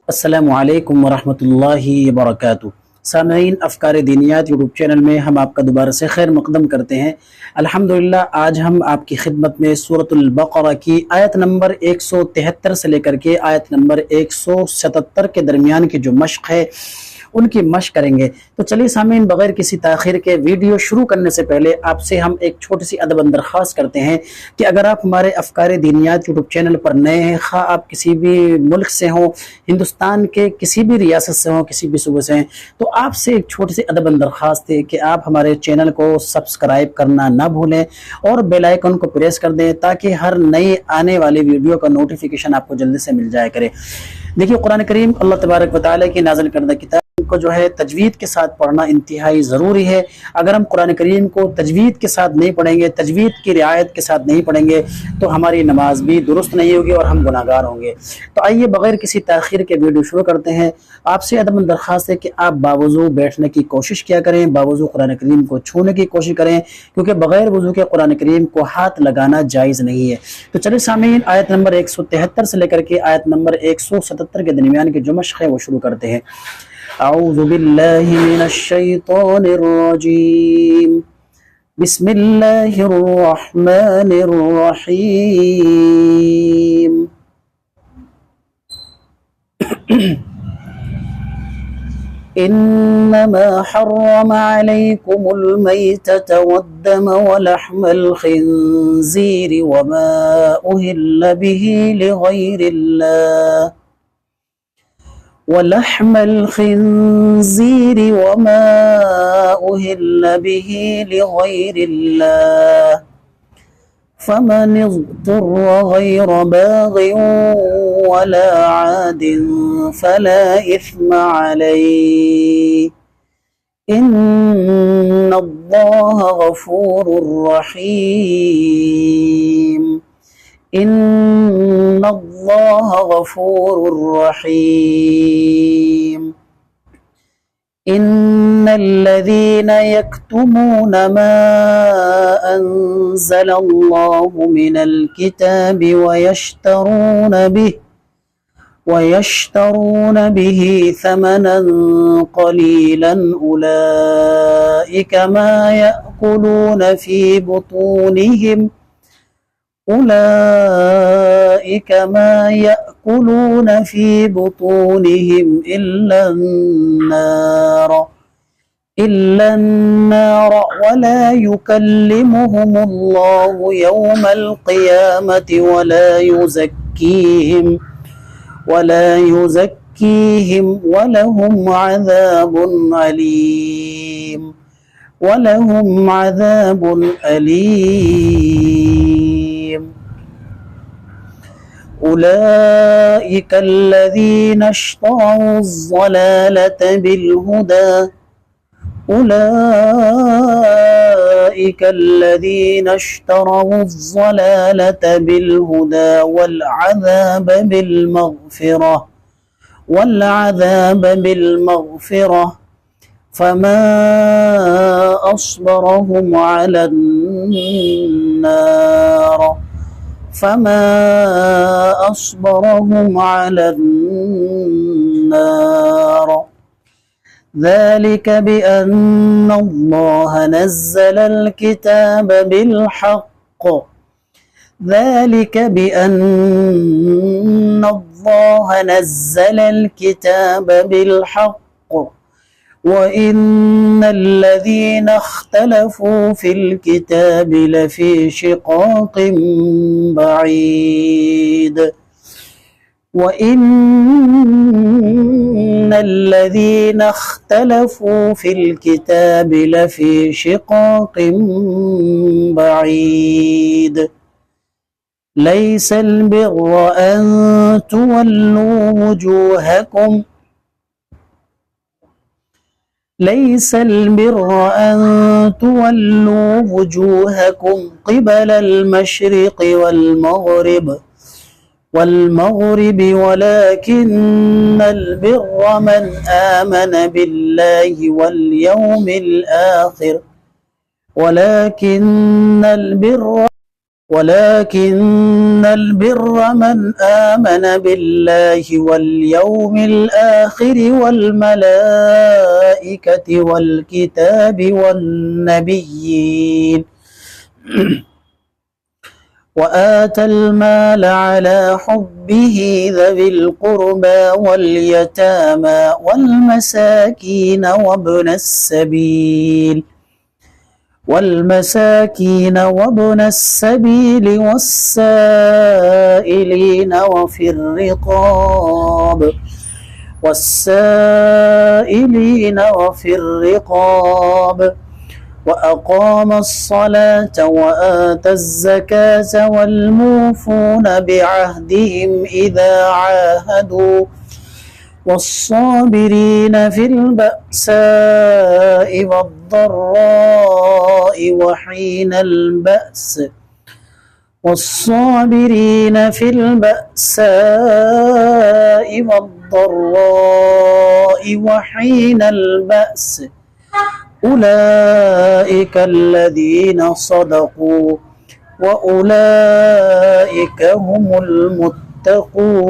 अस्सलामु अलैकुम वरहमतुल्लाहि वबरकातुहू। सामईन अफ़कार दीनियात यूट्यूब चैनल में हम आपका दोबारा से खैर मक़दम करते हैं। अल्हम्दुलिल्लाह, आज हम आपकी खिदमत में सूरतुल बक़रा की आयत नंबर 173 से लेकर के आयत नंबर 177 के दरमियान की जो मश्क है उनकी मश्क करेंगे। तो चलिए सामीन, बगैर किसी ताख़ीर के वीडियो शुरू करने से पहले आपसे हम एक छोटी सी अदब दरख्वास्त करते हैं कि अगर आप हमारे अफ़कार दीनियात यूट्यूब चैनल पर नए हैं, खा आप किसी भी मुल्क से हों, हिंदुस्तान के किसी भी रियासत से हों, किसी भी सूबे से हैं, तो आपसे एक छोटी सी अदब दरख्वास्त है कि आप हमारे चैनल को सब्सक्राइब करना ना भूलें और बेल आइकन को प्रेस कर दें ताकि हर नई आने वाली वीडियो का नोटिफिकेशन आपको जल्दी से मिल जाया करे। देखिए, कुरान करीम अल्लाह तबारक व तआला की नाज़िल करदा किताब को जो है तजवीद के साथ पढ़ना इंतहाई ज़रूरी है। अगर हम कुरान करीम को तजवीद के साथ नहीं पढ़ेंगे, तजवीद की रियायत के साथ नहीं पढ़ेंगे, तो हमारी नमाज भी दुरुस्त नहीं होगी और हम गुनाहगार होंगे। तो आइए बगैर किसी ताख़ीर के वीडियो शुरू करते हैं। आपसे अदब दरख्वास्त है कि आप बावज़ू बैठने की कोशिश किया करें, बावज़ू कुरान करीम को छूने की कोशिश करें, क्योंकि बगैर वज़ू के कुरान करीम को हाथ लगाना जायज़ नहीं है। तो चलिए सामीन, आयत नंबर 173 से लेकर के आयत नंबर 177 के दरमियान की जो मश्क है वो शुरू करते हैं। अऊज़ु बिल्लाहि मिनश शैतानिर रजीम, बिस्मिल्लाहिर रहमानिर रहीम। इन्नमा हर्रम अलैकुमुल मैतत वद्दम वलहमल खिंज़ीर वमा उहिल्ल बिही लिगैरिल्लाह वलहमल खिंज़ीर वमा उहिल्ल बिही लिगैरिल्लाह फमन इज़्तुर्र गैर बाग़िन वला आदिन फला इस्म अलैहि इन्नल्लाह गफूरुर रहीम। इन्नल्लाह गफूरुर रहीम। इन्नल्लज़ीना यक्तुमूना मा अंज़लल्लाहु मिनल किताबि वयश्तरून बिही समनन क़लीलन उलाइका मा यअकुलून फ़ी बुतूनिहिम इल्ला अन्नार वला युकल्लिमुहुमुल्लाहु यौमल क़ियामति वला युज़क्कीहिम वलहुम अज़ाबुन अलीम। उलाइका अल्लज़ीना इश्तरौ الضلالة بالهدى والعذاب بالمغفرة فما أصبرهم على النار ذلك بأن الله نزل الكتاب بالحق وإن الذين اختلفوا في الكتاب لفي شقاق بعيد وإن الذين اختلفوا في الكتاب لفي شقاق بعيد ليس البر أن تولوا وجوهكم قبل المشرق والمغرب ولكن البر من آمن بالله واليوم الآخر वलाकिन अल-बिर्र मन आमन बिल्लाहि वल यौमिल आखिर वल मलाइकति वल किताबि वन नबिय्यीन وآتى المال على حبه ذوي القربى واليتامى والمساكين وابن السبيل والسائلين وفي الرقاب وأقام الصلاة وآتى الزكاة والموفون بعهدهم إذا عاهدوا والصابرين في البأساء والضراء وحين البأس أولئك الذين صدقوا وأولئك هم المتقون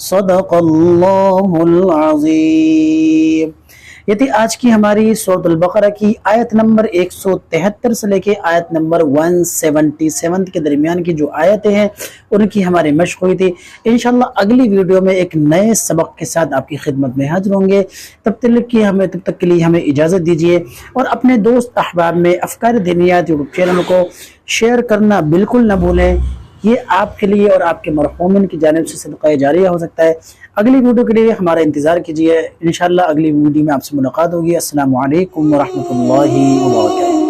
صدق अल्लाहुल अज़ीम। ये थी आज की हमारी सूरह बकरा की आयत नंबर 173 से लेके आयत नंबर 177 के दरमियान की जो आयतें हैं उनकी हमारी मशक़ हुई थी। इंशाअल्लाह अगली वीडियो में एक नए सबक के साथ आपकी खिदमत में हाजिर होंगे। तब तक के लिए हमें इजाज़त दीजिए और अपने दोस्त अहबाब में अफ़कार दीनियात यूट्यूब चैनल को शेयर करना बिल्कुल न भूलें। ये आपके लिए और आपके मरहूमिन की जानिब से सदक़ा जारिया हो सकता है। अगली वीडियो के लिए हमारा इंतज़ार कीजिए। इंशाअल्लाह अगली वीडियो में आपसे मुलाकात होगी। अस्सलामु अलैकुम व रहमतुल्लाहि व बरकातुहू।